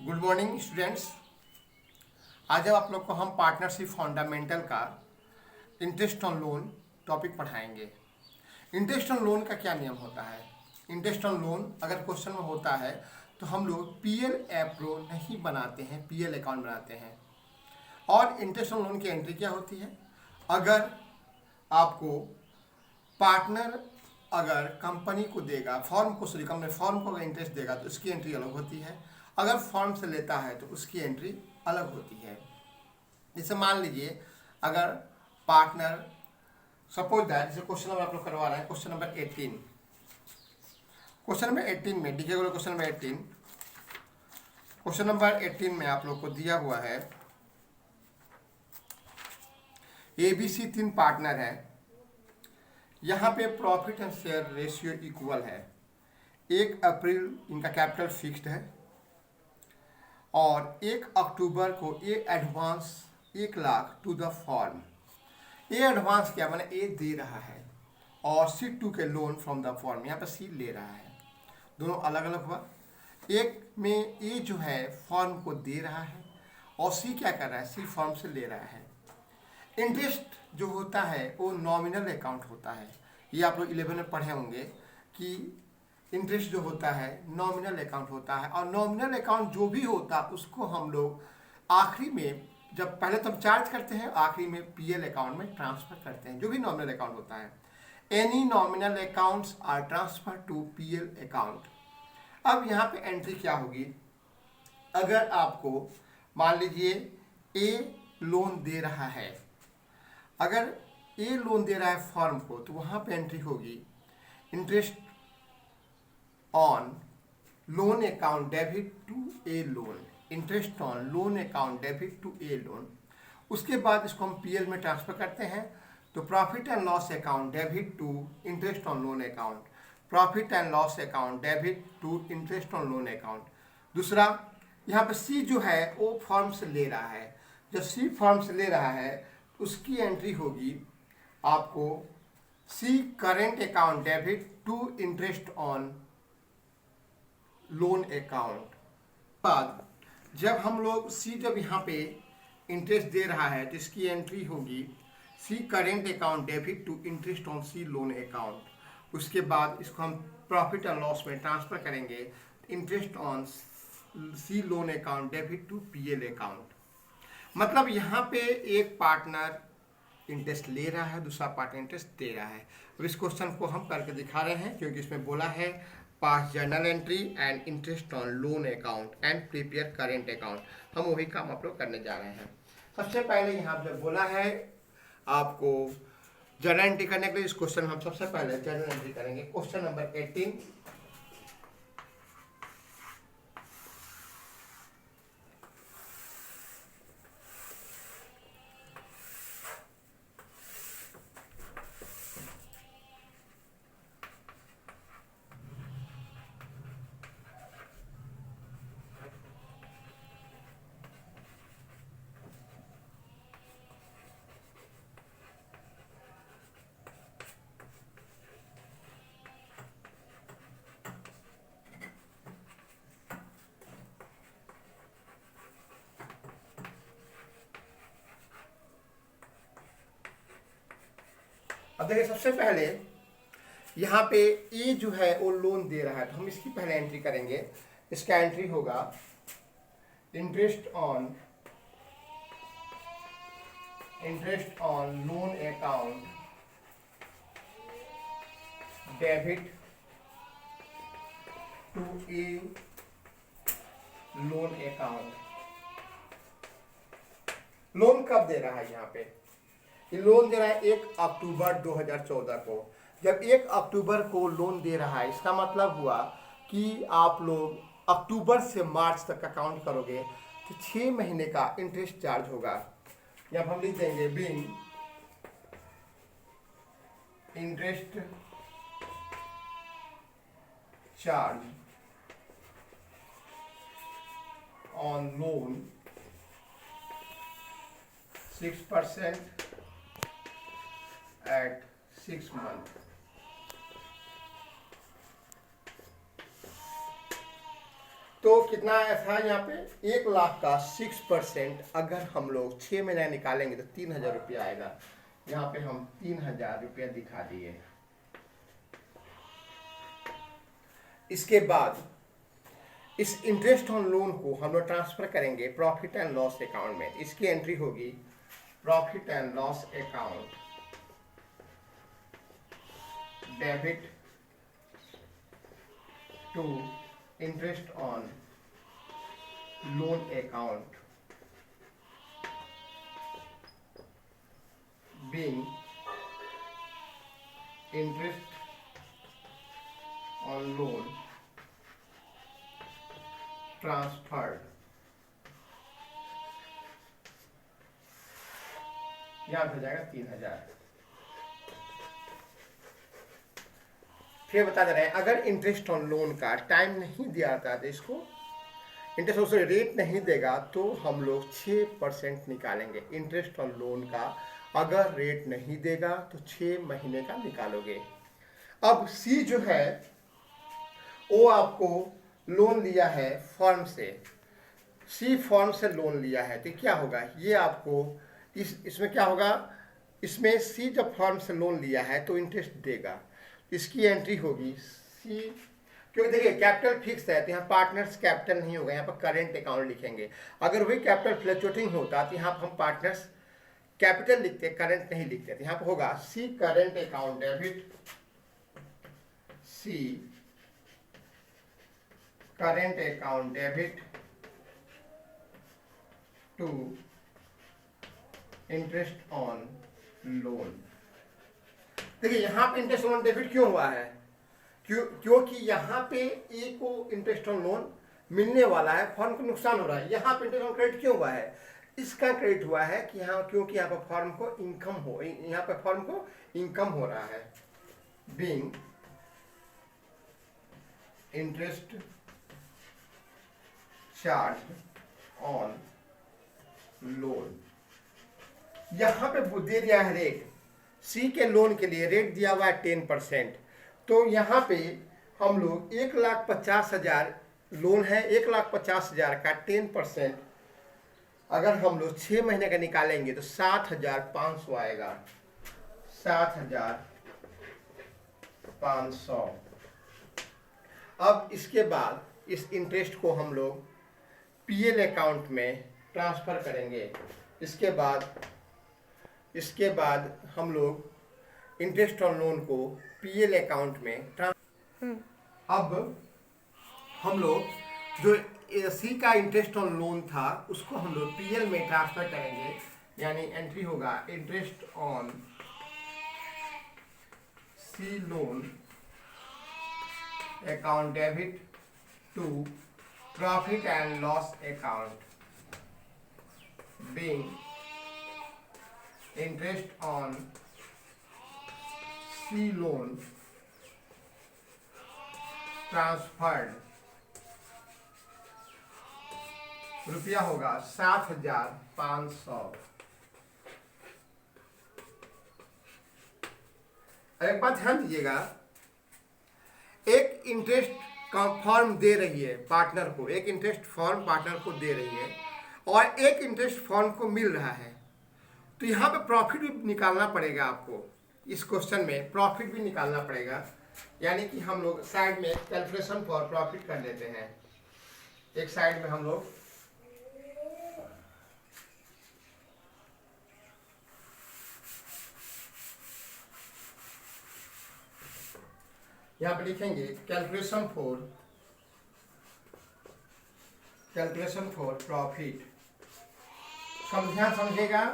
Good morning students. आज आप लोग को हम पार्टनरशिप फंडामेंटल का इंटरेस्ट ऑन लोन टॉपिक पढ़ाएंगे। इंटरेस्ट ऑन लोन का क्या नियम होता है। इंटरेस्ट ऑन लोन अगर क्वेश्चन में होता है तो हम लोग पीएल एप्रो नहीं बनाते हैं, पीएल अकाउंट बनाते हैं। और इंटरेस्ट ऑन लोन की एंट्री क्या होती है, अगर आपको पार्टनर अगर कंपनी को देगा, फॉर्म को सॉरी कंपनी फॉर्म को अगर इंटरेस्ट देगा तो उसकी एंट्री अलग होती है, अगर फॉर्म से लेता है तो उसकी एंट्री अलग होती है। जैसे मान लीजिए अगर पार्टनर सपोज दैट, जैसे क्वेश्चन नंबर आप लोग करवा रहे हैं, क्वेश्चन नंबर 18, क्वेश्चन नंबर 18 में DK question number 18, question number 18 में आप लोग को दिया हुआ है एबीसी 3 पार्टनर है। यहाँ पे profit and share ratio equal है। 1 अप्रैल इनका कैपिटल फिक्स्ड है और 1 अक्टूबर को A advance 1 lakh to the firm. A advance क्या माने ए दे रहा है और सी टू के लोन फ्रॉम द फॉर्म, यहाँ पर सी ले रहा है। दोनों अलग अलग हुआ। एक में ए जो है फॉर्म को दे रहा है और सी क्या कर रहा है, सी फॉर्म से ले रहा है। इंटरेस्ट जो होता है वो नॉमिनल अकाउंट होता है। ये आप लोग 11 में पढ़े होंगे कि इंटरेस्ट जो होता है नॉमिनल अकाउंट होता है, और नॉमिनल अकाउंट जो भी होता है उसको हम लोग आखिरी में, जब पहले तो हम चार्ज करते हैं, आखिरी में पीएल अकाउंट में ट्रांसफर करते हैं। जो भी नॉमिनल अकाउंट होता है, any nominal accounts are transfer to PL account. अब यहाँ पे एंट्री क्या होगी, अगर आपको मान लीजिए ए लोन दे रहा है, अगर ए लोन दे रहा है फॉर्म को, तो वहाँ पे एंट्री होगी interest on loan account debit to A loan, interest on loan account debit to A loan. उसके बाद इसको हम पीएल में ट्रांसफर करते हैं, तो profit and loss account debit to interest on loan account, profit and loss account debit to interest on loan account. दूसरा, यहाँ पे सी जो है वो फॉर्म से ले रहा है। जब सी फॉर्म से ले रहा है उसकी एंट्री होगी आपको C current account debit to interest on loan account. बाद जब हम लोग सी जब यहाँ पे इंटरेस्ट दे रहा है तो इसकी एंट्री होगी C current account debit to interest on C loan account. उसके बाद इसको हम प्रॉफिट एंड लॉस में ट्रांसफर करेंगे, interest on C loan account debit to PL account. मतलब यहाँ पे एक पार्टनर इंटरेस्ट ले रहा है, दूसरा पार्टनर इंटरेस्ट दे रहा है। अब इस क्वेश्चन को हम करके दिखा रहे हैं, क्योंकि इसमें बोला है पास journal entry and interest on loan account and prepare current account. हम वही काम आप लोग करने जा रहे हैं। सबसे पहले यहाँ पे बोला है आपको जर्नल एंट्री करने के लिए, इस क्वेश्चन में हम सबसे पहले जर्नल एंट्री करेंगे। क्वेश्चन नंबर 18, अब देखिए सबसे पहले यहाँ पे ए जो है वो लोन दे रहा है, तो हम इसकी पहले एंट्री करेंगे। इसका एंट्री होगा interest on loan account debit to A loan account. Loan कब दे रहा है, यहाँ पे ये लोन दे रहा है 1 अक्टूबर 2014 को। जब 1 अक्टूबर को लोन दे रहा है, इसका मतलब हुआ कि आप लोग अक्टूबर से मार्च तक का काउंट करोगे तो 6 महीने का इंटरेस्ट चार्ज होगा। जब हम लिख देंगे बिन interest charge on loan 6% at 6 months। तो कितना था यहाँ पे 1 लाख का 6%, अगर हम लोग 6 महीना निकालेंगे तो 3,000 रुपया आएगा। यहाँ पे हम 3,000 रुपया दिखा दिए। इसके बाद इस इंटरेस्ट ऑन लोन को हम लोग ट्रांसफर करेंगे प्रॉफिट एंड लॉस अकाउंट में। इसकी एंट्री होगी profit and loss account, debit to interest on loan account being interest on loan transferred। यहां हो जाएगा 3,000। फिर बता दे रहे हैं, अगर इंटरेस्ट ऑन लोन का टाइम नहीं दिया जाता है तो इसको इंटरेस्ट उससे रेट नहीं देगा तो हम लोग 6% निकालेंगे इंटरेस्ट ऑन लोन का। अगर रेट नहीं देगा तो 6 महीने का निकालोगे। अब सी जो है वो आपको लोन लिया है फर्म से, सी फर्म से लोन लिया है तो क्या होगा, ये आपको इसमें क्या होगा, इसमें सी जब फर्म से लोन लिया है तो इंटरेस्ट देगा। इसकी एंट्री होगी सी, क्योंकि देखिए कैपिटल फिक्स है तो यहाँ पार्टनर्स कैपिटल नहीं होगा, यहाँ पर करेंट अकाउंट लिखेंगे। अगर वही कैपिटल फ्लक्चुएटिंग होता तो यहाँ पर हम पार्टनर्स कैपिटल लिखते, करंट नहीं लिखते। तो यहाँ पर होगा C current account debit, C current account debit to interest on loan. देखिए यहाँ पे इंटरेस्ट ऑन डेबिट क्यों हुआ है, क्योंकि यहाँ पे ए को इंटरेस्ट ऑन लोन मिलने वाला है, फर्म को नुकसान हो रहा है। यहाँ पे इंटरेस्ट ऑन क्रेडिट क्यों हुआ है, इसका क्रेडिट हुआ है कि यहाँ, क्योंकि यहाँ पर फर्म को इनकम हो, यहाँ पर फर्म को इनकम हो रहा है। Being interest charge on loan. यहाँ पे दे दिया है रेट, सी के लोन के लिए रेट दिया हुआ है 10%। तो यहाँ पे हम लोग 1,50,000 लोन है, 1,50,000 का 10% अगर हम लोग 6 महीने का निकालेंगे तो 7,500 आएगा, 7,500। अब इसके बाद इस इंटरेस्ट को हम लोग पीएल अकाउंट में ट्रांसफर करेंगे। इसके बाद हम लोग इंटरेस्ट ऑन लोन को पीएल अकाउंट में अब हम लोग जो सी का इंटरेस्ट ऑन लोन था उसको हम लोग पीएल में ट्रांसफर करेंगे। यानी एंट्री होगा interest on C loan account debit to profit and loss account being interest on C loan transferred. रुपया होगा 7,500। एक बात ध्यान दीजिएगा, एक इंटरेस्ट का फर्म दे रही है पार्टनर को, एक इंटरेस्ट फर्म पार्टनर को दे रही है और एक इंटरेस्ट फर्म को मिल रहा है, तो यहाँ पे प्रॉफिट भी निकालना पड़ेगा आपको। इस क्वेश्चन में प्रॉफिट भी निकालना पड़ेगा, यानी कि हम लोग साइड में कैलकुलेशन फॉर प्रॉफिट कर लेते हैं। एक साइड में हम लोग यहाँ पे लिखेंगे कैलकुलेशन फॉर प्रॉफिट। सब ध्यान समझिएगा।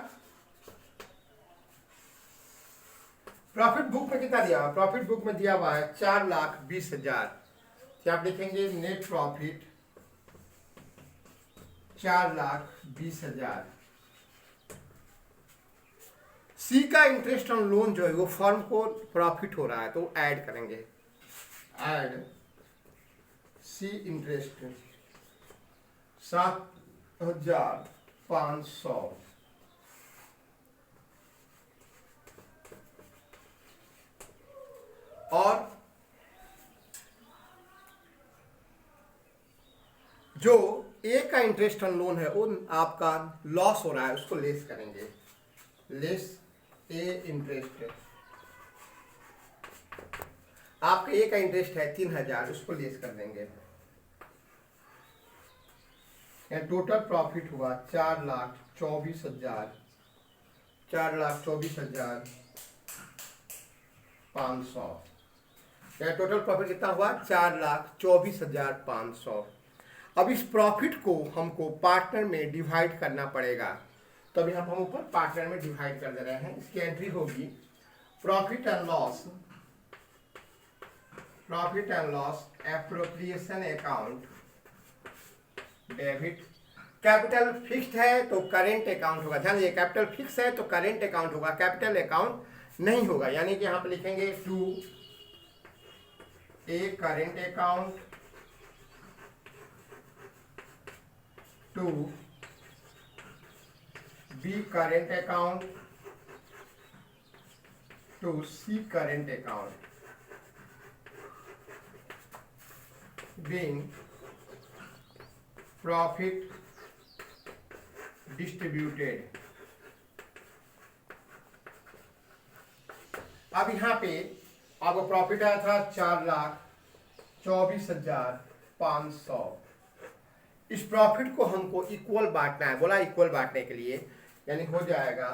प्रॉफिट बुक में कितना दिया हुआ, प्रॉफिट बुक में दिया हुआ है 4,20,000। तो आप लिखेंगे नेट प्रॉफिट 4,20,000। सी का इंटरेस्ट ऑन लोन जो है वो फर्म को प्रॉफिट हो रहा है तो ऐड करेंगे, ऐड सी इंटरेस्ट 7,500 और जो ए का इंटरेस्ट ऑन लोन है वो आपका लॉस हो रहा है उसको लेस करेंगे, लेस ए इंटरेस्ट। आपका ए का इंटरेस्ट है 3000, उसको लेस कर देंगे। टोटल प्रॉफिट हुआ 4,24,000, 4,24,500। टोटल प्रॉफिट कितना हुआ? 4,24,500। अब इस प्रॉफिट को हमको पार्टनर में डिवाइड करना पड़ेगा, तो अभी हम ऊपर पार्टनर में डिवाइड कर दे रहे हैं। इसकी एंट्री होगी profit and loss, appropriation account, debit. Capital fixed है तो करेंट अकाउंट होगा, ध्यान दीजिए, कैपिटल फिक्स है तो करेंट अकाउंट होगा, कैपिटल अकाउंट नहीं होगा। यानी कि यहां पर लिखेंगे to A current account, to B current account, to C current account, being profit distributed। अब यहाँ पे आपको प्रॉफिट आया था 4,24,500। इस प्रॉफिट को हमको इक्वल बांटना है, बोला इक्वल बांटने के लिए, यानी हो जाएगा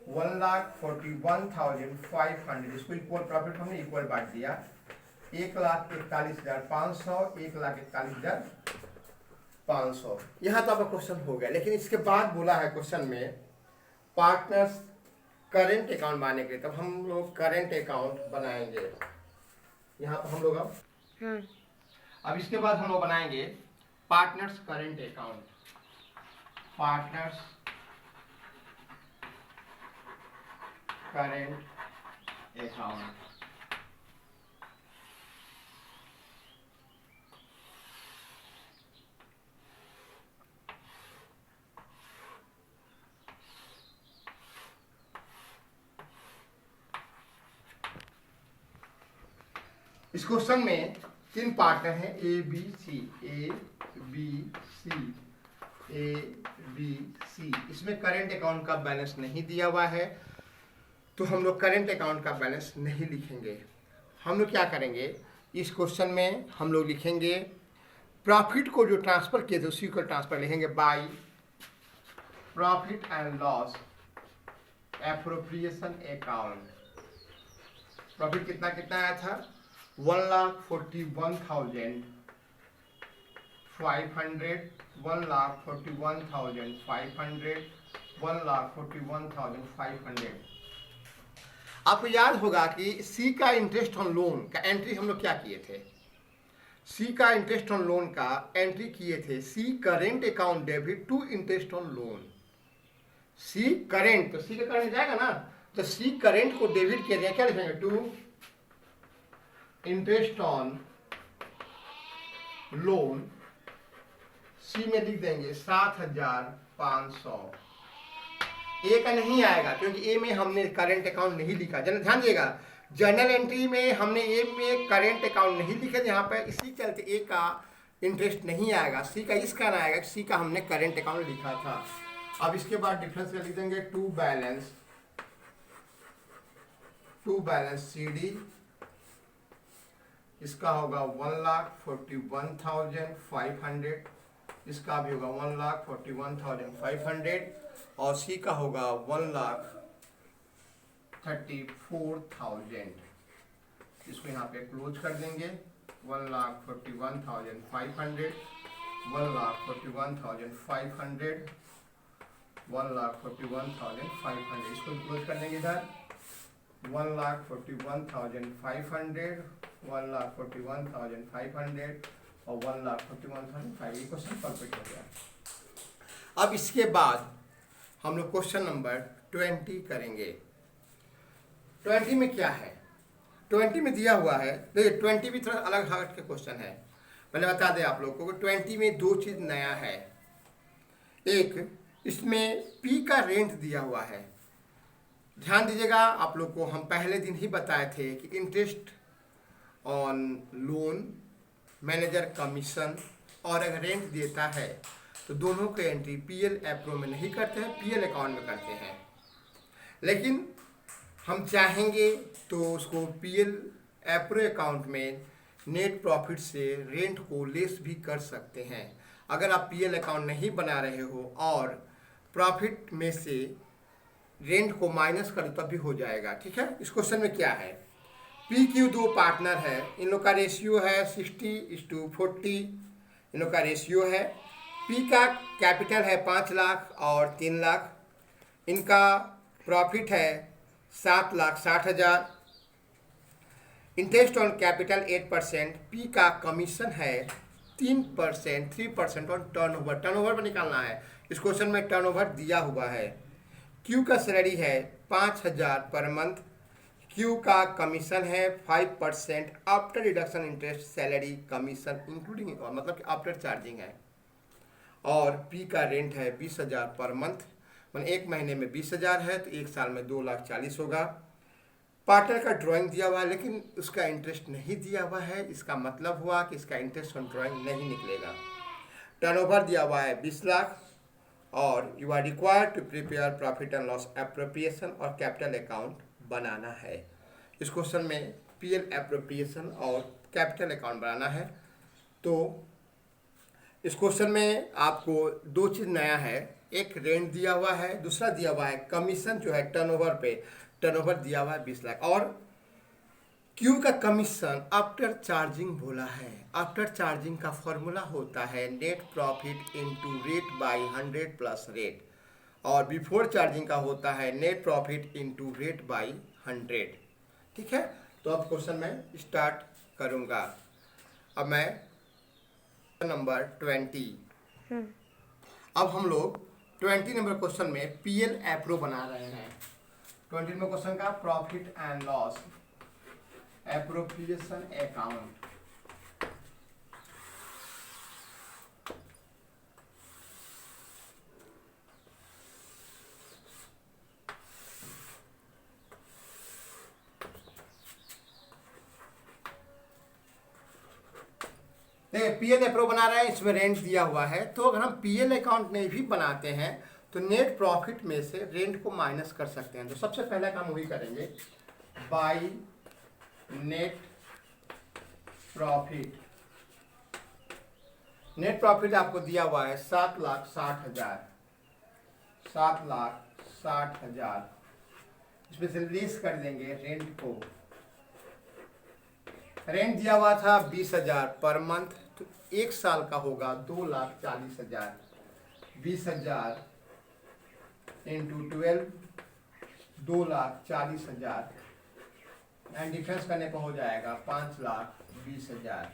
1,41,500। इसको इक्वल प्रॉफिट हमने इक्वल बांट दिया, 1,41,500, 1,41,500। यहाँ तो आपका क्वेश्चन हो गया। लेकिन इसके बाद बोला है क्वेश्चन में पार्टनर्स करेंट अकाउंट बनाने के लिए, तब हम लोग करेंट अकाउंट बनाएंगे। यहाँ पर हम लोग अब इसके बाद हम लोग बनाएंगे partners current account, partners current account. इस क्वेश्चन में 3 पार्टनर हैं, A B C, A B C, A B C. इसमें करेंट अकाउंट का बैलेंस नहीं दिया हुआ है, तो हम लोग करेंट अकाउंट का बैलेंस नहीं लिखेंगे। हम लोग क्या करेंगे, इस क्वेश्चन में हम लोग लिखेंगे प्रॉफिट को जो ट्रांसफर किए थे उसी को ट्रांसफर लिखेंगे by profit and loss appropriation account. Profit कितना कितना आया था? 1,41,500, 1,41,500, 1,41,500। आपको याद होगा कि सी का इंटरेस्ट ऑन लोन का एंट्री हम लोग क्या किए थे? सी का इंटरेस्ट ऑन लोन का एंट्री किए थे C current account debit to interest on loan. C current, तो सी का करेंट जाएगा ना, तो सी करेंट को डेबिट किया जाए, क्या लिखेंगे? To interest on loan. C में लिख देंगे 7,500। ए का नहीं आएगा क्योंकि ए में हमने करंट अकाउंट नहीं लिखा। ध्यान दिएगा, जर्नल एंट्री में हमने ए में करंट अकाउंट नहीं लिखा, यहाँ पर इसी चलते ए का इंटरेस्ट नहीं आएगा। सी का इसका ना आएगा, सी का हमने करंट अकाउंट लिखा था। अब इसके बाद डिफरेंस लिख देंगे टू बैलेंस सी डी। इसका होगा 1,41,500, इसका भी होगा 1,41,500 और सी का होगा 1,34,000। इसको यहाँ पे क्लोज कर देंगे। 1,41,500, 1,41,500, 1,41,500, इसको क्लोज कर देंगे इधर। 1,41,500, 1,41,500 और 1,41,500। क्वेश्चन परफेक्ट हो गया। अब इसके बाद हम लोग क्वेश्चन नंबर 20 करेंगे। 20 में क्या है? 20 में दिया हुआ है, देखिए 20 भी थोड़ा अलग हट के क्वेश्चन है। मैंने बता दें आप लोगों को 20 में 2 चीज़ नया है। एक, इसमें पी का रेंट दिया हुआ है। ध्यान दीजिएगा, आप लोग को हम पहले दिन ही बताए थे कि interest on loan, manager commission, और अगर रेंट देता है तो दोनों की एंट्री पीएल एप्रो में नहीं करते हैं, पीएल अकाउंट में करते हैं। लेकिन हम चाहेंगे तो उसको पीएल एप्रो अकाउंट में नेट प्रॉफिट से रेंट को लेस भी कर सकते हैं। अगर आप पीएल अकाउंट नहीं बना रहे हो और प्रॉफिट में से रेंट को माइनस कर तब भी हो जाएगा। ठीक है, इस क्वेश्चन में क्या है, पी क्यू दो पार्टनर है, इन लोग का रेशियो है 60:40, इन लोग का रेशियो है। पी का कैपिटल है 5 लाख और 3 लाख, इनका प्रॉफिट है 7,60,000, इंटरेस्ट ऑन कैपिटल 8%, पी का कमीशन है 3% ऑन टर्नओवर, टर्नओवर पर निकालना है। इस क्वेश्चन में टर्नओवर दिया हुआ है। क्यू का सैलरी है 5,000 पर मंथ, क्यू का कमीशन है 5% after deduction interest salary commission including, मतलब कि आफ्टर चार्जिंग है। और पी का रेंट है 20,000 पर मंथ, मतलब एक महीने में 20,000 है तो एक साल में 2,40,000 होगा। पार्टनर का ड्राइंग दिया हुआ है लेकिन उसका इंटरेस्ट नहीं दिया हुआ है, इसका मतलब हुआ कि इसका इंटरेस्ट ऑन ड्राइंग नहीं निकलेगा। टर्नओवर दिया हुआ है 20 लाख और you are required to prepare profit and loss appropriation और कैपिटल अकाउंट बनाना है। इस क्वेश्चन में पीएल एप्रोप्रिएशन और कैपिटल अकाउंट बनाना है। तो इस क्वेश्चन में आपको दो चीज़ नया है, एक रेंट दिया हुआ है, दूसरा दिया हुआ है कमीशन जो है टर्नओवर पे, टर्नओवर दिया हुआ है 20 लाख और क्यू का कमीशन आफ्टर चार्जिंग बोला है। आफ्टर चार्जिंग का फॉर्मूला होता है net profit into rate by 100 plus rate, और बिफोर चार्जिंग का होता है net profit into rate by 100। ठीक है, तो अब क्वेश्चन मैं स्टार्ट करूंगा। अब मैं नंबर 20, अब हम लोग 20 नंबर क्वेश्चन में पीएल एप्रो बना रहे हैं। 20 नंबर क्वेश्चन का profit and loss appropriation account. देखिए पीएल एप्रो बना रहे हैं, इसमें रेंट दिया हुआ है, तो अगर हम पीएल अकाउंट में भी बनाते हैं तो नेट प्रॉफिट में से रेंट को माइनस कर सकते हैं। तो सबसे पहला काम वही करेंगे, by net profit. Net profit आपको दिया हुआ है 7,60,000, 7,60,000, इसमें से लेस कर देंगे रेंट को। रेंट दिया हुआ था 20,000 पर मंथ, तो एक साल का होगा 2,40,000, 20,000 इंटू 12 2,40,000 एंड डिफरेंस करने पर हो जाएगा 5,20,000।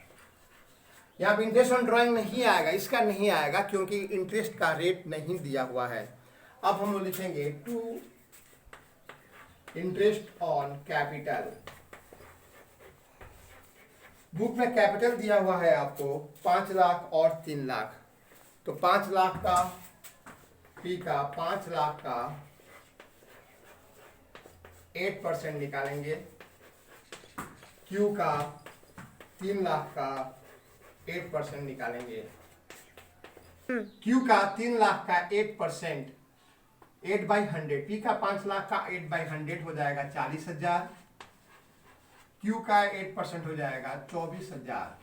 यहाँ पे इंटरेस्ट ऑन ड्राइंग नहीं आएगा, इसका नहीं आएगा क्योंकि इंटरेस्ट का रेट नहीं दिया हुआ है। अब हम लोग लिखेंगे to interest on capital. Book में कैपिटल दिया हुआ है आपको 5 लाख और 3 लाख, तो 5 लाख का पी का 5 लाख का 8% निकालेंगे, क्यू का 3 लाख का 8% निकालेंगे। क्यू का 3 लाख का 8%, 8/100, पी का 5 लाख का 8/100 हो जाएगा 40,000, क्यू का 8% हो जाएगा 24,000।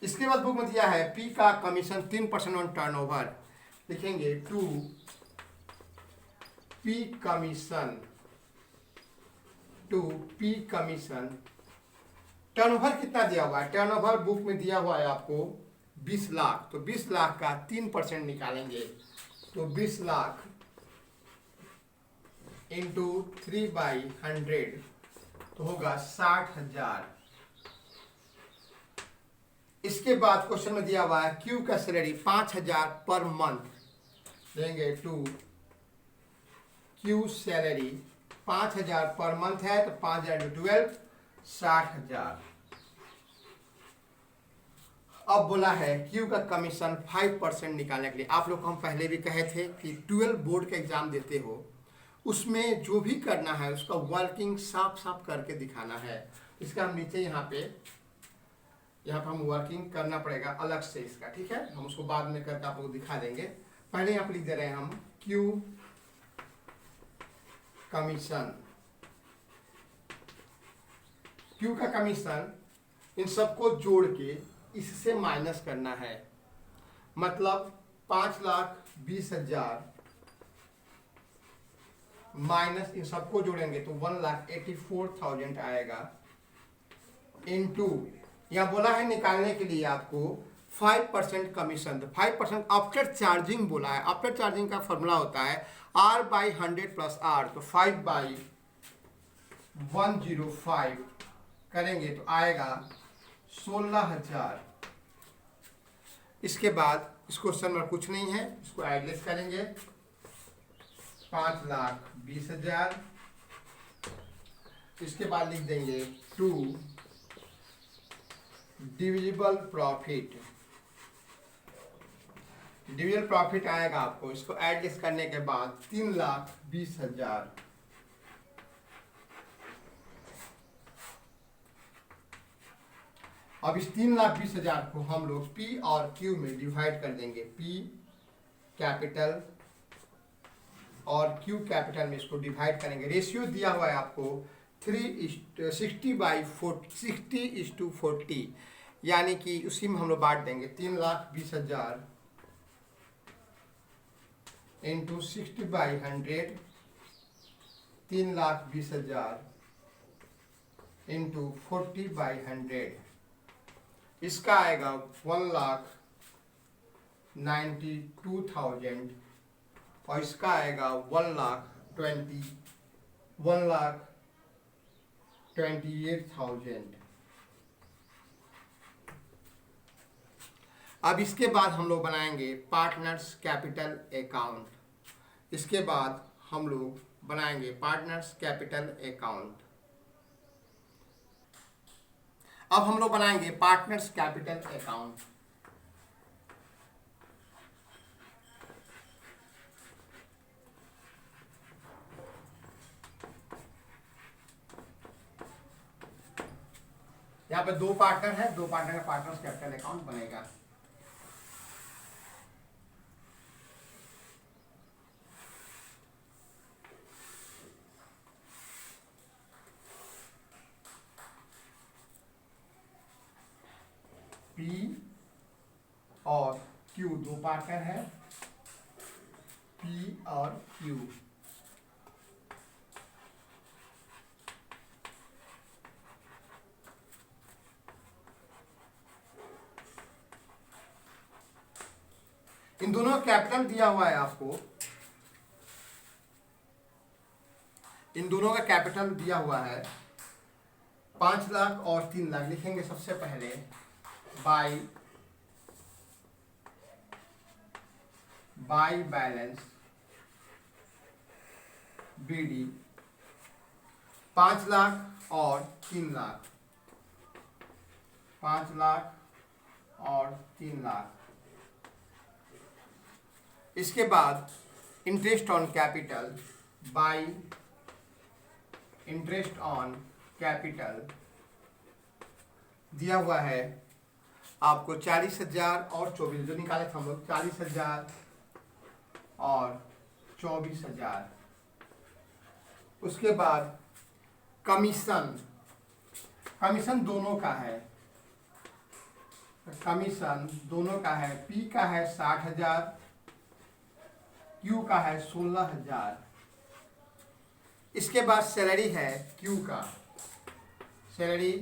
इसके बाद बुक में दिया है पी का कमीशन 3% ऑन टर्नओवर, लिखेंगे to P commission, to P commission. Turnover कितना दिया हुआ है, टर्नओवर बुक में दिया हुआ है आपको 20 लाख, तो 20 लाख का 3% निकालेंगे, तो 20 लाख इंटू 3/100 तो होगा 60,000। इसके बाद क्वेश्चन में दिया हुआ है क्यू का सैलरी 5,000 पर मंथ, देंगे to Q salary 5,000 per month है, तो 5,000 इंटू 12 60,000। अब बोला है क्यू का कमीशन 5% निकालने के लिए। आप लोग को हम पहले भी कहे थे कि 12 बोर्ड का एग्जाम देते हो, उसमें जो भी करना है उसका वर्किंग साफ साफ करके दिखाना है। इसका हम नीचे यहाँ पे यहाँ पर हम वर्किंग करना पड़ेगा अलग से इसका, ठीक है, हम उसको बाद में करके आप लोग दिखा देंगे। पहले यहाँ पर लिख दे रहे हैं हम क्यू कमीशन, क्यू का कमीशन इन सबको जोड़ के इससे माइनस करना है, मतलब 5,20,000 माइनस इन सबको जोड़ेंगे तो 1,84,000 आएगा, इनटू यहाँ बोला है निकालने के लिए आपको 5% कमीशन, तो 5% आफ्टर चार्जिंग बोला है। आफ्टर चार्जिंग का फॉर्मूला होता है R/100 प्लस R, तो 5/105 करेंगे तो आएगा 16,000। इसके बाद इस क्वेश्चन में कुछ नहीं है, इसको एडलेस करेंगे 5,20,000। इसके बाद लिख देंगे 2 डिविजिबल प्रॉफिट, डिविजिबल प्रॉफिट आएगा आपको, इसको एडजस्ट करने के बाद 3,20,000। अब इस 3,20,000 को हम लोग P और Q में डिवाइड कर देंगे, P कैपिटल और Q कैपिटल में इसको डिवाइड करेंगे। रेशियो दिया हुआ है आपको 60/40 यानी कि उसी में हम लोग बांट देंगे 3,20,000 इंटू 60/100, 3,20,000 इंटू 40/100, इसका आएगा 1,92,000 और इसका आएगा 1,28,000। अब इसके बाद हम लोग बनाएंगे पार्टनर्स कैपिटल अकाउंट, इसके बाद हम लोग बनाएंगे पार्टनर्स कैपिटल अकाउंट। अब हम लोग बनाएंगे पार्टनर्स कैपिटल अकाउंट। यहाँ पे 2 पार्टनर है, 2 पार्टनर का पार्टनर्स कैपिटल अकाउंट बनेगा। P और Q 2 पार्टनर है, P और Q। इन दोनों का कैपिटल दिया हुआ है आपको, इन दोनों का कैपिटल दिया हुआ है 5 लाख और 3 लाख। लिखेंगे सबसे पहले बाई बैलेंस BD 5 लाख और 3 लाख, 5 लाख और 3 लाख। इसके बाद interest on capital by interest on capital दिया हुआ है आपको 40,000 और 24, जो निकाले थे हम लोग 40,000 और 24,000। उसके बाद कमीशन, कमीशन दोनों का है, कमीशन दोनों का है, P का है 60,000, Q का है 16,000। इसके बाद सैलरी है Q का, सैलरी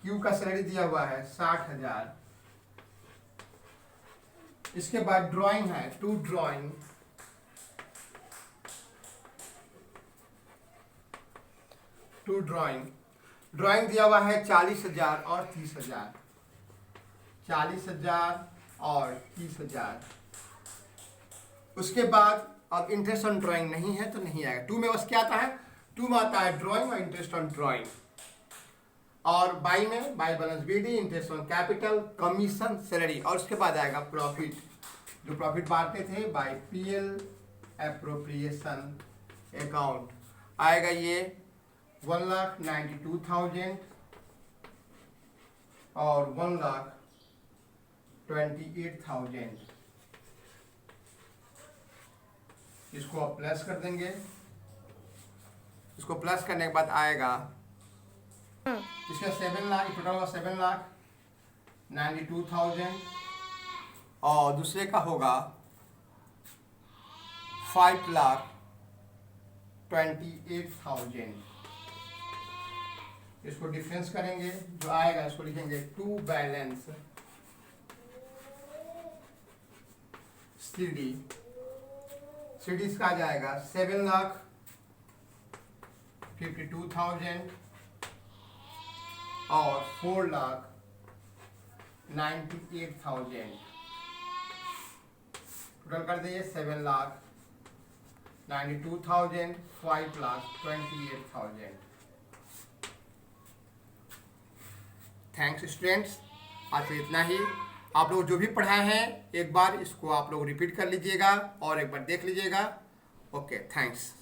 Q का सैलरी दिया हुआ है 60,000। इसके बाद ड्राइंग है, टू ड्राइंग ड्राइंग दिया हुआ है 40,000 और 30,000, 40,000 और 30,000। उसके बाद अब इंटरेस्ट ऑन ड्राइंग नहीं है तो नहीं आएगा। 2 में बस क्या आता है, 2 में आता है ड्राइंग और इंटरेस्ट ऑन ड्राइंग, और बाई में by balance BD, interest on capital, commission, salary, और उसके बाद आएगा प्रॉफिट, जो प्रॉफिट बांटते थे बाई PL एप्रोप्रिएशन अकाउंट आएगा ये 1,92,000 और 1,28,000। इसको आप प्लस कर देंगे। इसको प्लस करने के बाद आएगा इसका 7 लाख, टोटल होगा 7,92,000 और दूसरे का होगा 5,28,000। इसको डिफरेंस करेंगे, जो आएगा इसको लिखेंगे टू बैलेंस सीडी। सीडी इसका आ जाएगा 7,52,000 और 4,98,000। टोटल कर दिए 7,92,000, 5,28,000। थैंक्स स्टूडेंट्स, आज से इतना ही। आप लोग जो भी पढ़ाए हैं एक बार इसको आप लोग रिपीट कर लीजिएगा और एक बार देख लीजिएगा। Okay, thanks.